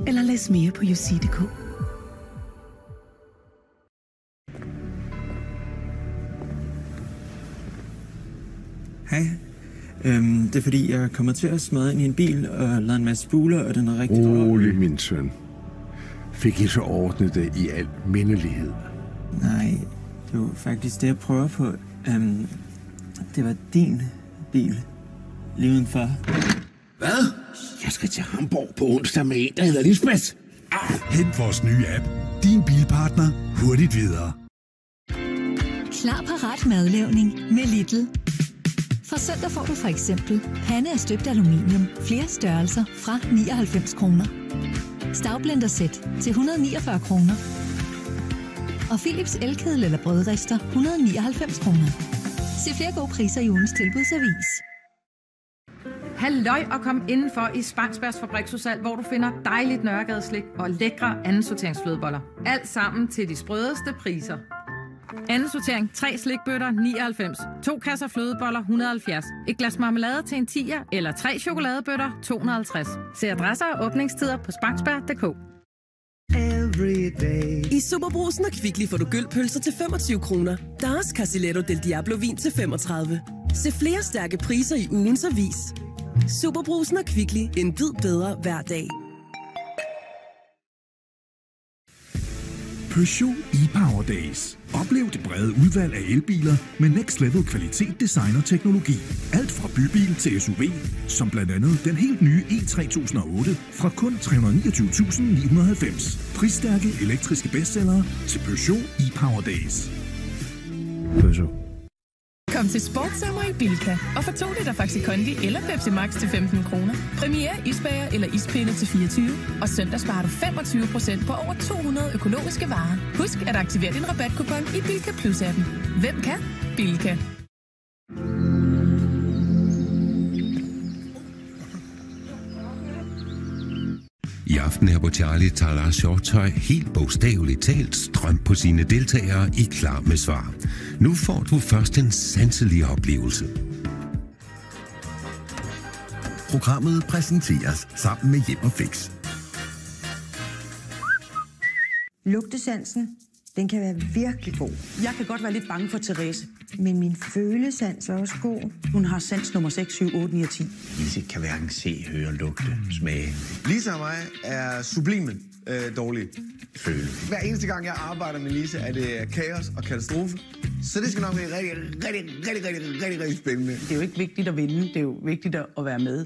Eller læs mere på UC.dk. Hej. Det er fordi, jeg kommer til at smadre ind i en bil og lade en masse buler, og den er rigtig dårlig. Rolig, min søn. Fik I så ordnet det i al mindelighed? Nej, det var faktisk det, jeg prøver på. Det var din bil. Lige udenfor. Hvad? Jeg skal til Hamburg på onsdag med en, der hedder Lisbeth. Hent vores nye app. Din bilpartner. Hurtigt videre. Klar parat madlavning med Lidl. Fra søndag får du for eksempel pande af støbt aluminium, flere størrelser fra 99 kroner. Stavblendersæt til 149 kroner. Og Philips elkedel eller brødrister 199 kroner. Se flere gode priser i ugens tilbudsavis. Halløj og kom indenfor i Spangsbergs fabriksudsalg, hvor du finder dejligt Nørregadeslik og lækre andensorteringsflødeboller. Alt sammen til de sprødeste priser. Anden sortering, 3 slikbøtter, 99. 2 kasser flødeboller, 170. Et glas marmelade til en 10'er, eller 3 chokoladebøtter, 250. Se adresser og åbningstider på spangsberg.dk. I Superbrugsen og Kvickly får du gyldpølser til 25 kroner. Deres Casiletto del Diablo vin til 35. Se flere stærke priser i ugens avis. Superbrugsen og Kvickly. En bid bedre hver dag. Peugeot e-Power Days. Oplev det brede udvalg af elbiler med next level kvalitet, design og teknologi. Alt fra bybil til SUV, som blandt andet den helt nye E3008 fra kun 329.990. Prisstærke elektriske bestsellere til Peugeot e-Power Days. Peugeot. Kom til Sportssommer i Bilka og få 2 liter Faxi Kondi eller Pepsi Max til 15 kroner. Premiere isbager eller ispinde til 24. Og søndag sparer du 25% på over 200 økologiske varer. Husk at aktivere din rabatkupon i Bilka Plus-appen. Hvem kan? Bilka. I aften her på Charlie tager Lars Hjortøj helt bogstaveligt talt strøm på sine deltagere i Klar med Svar. Nu får du først en sanselig oplevelse. Programmet præsenteres sammen med Hjem & Fix. Lugtesansen, den kan være virkelig god. Jeg kan godt være lidt bange for Therese. Men min følesans er også god. Hun har sans nummer 6, 7, 8, 9 og 10. Lise kan hverken se, høre, lugte, smage. Lise og mig er sublimen dårlige. Føle. Hver eneste gang, jeg arbejder med Lise, er det kaos og katastrofe. Så det skal nok blive rigtig spændende. Det er jo ikke vigtigt at vinde, det er jo vigtigt at være med.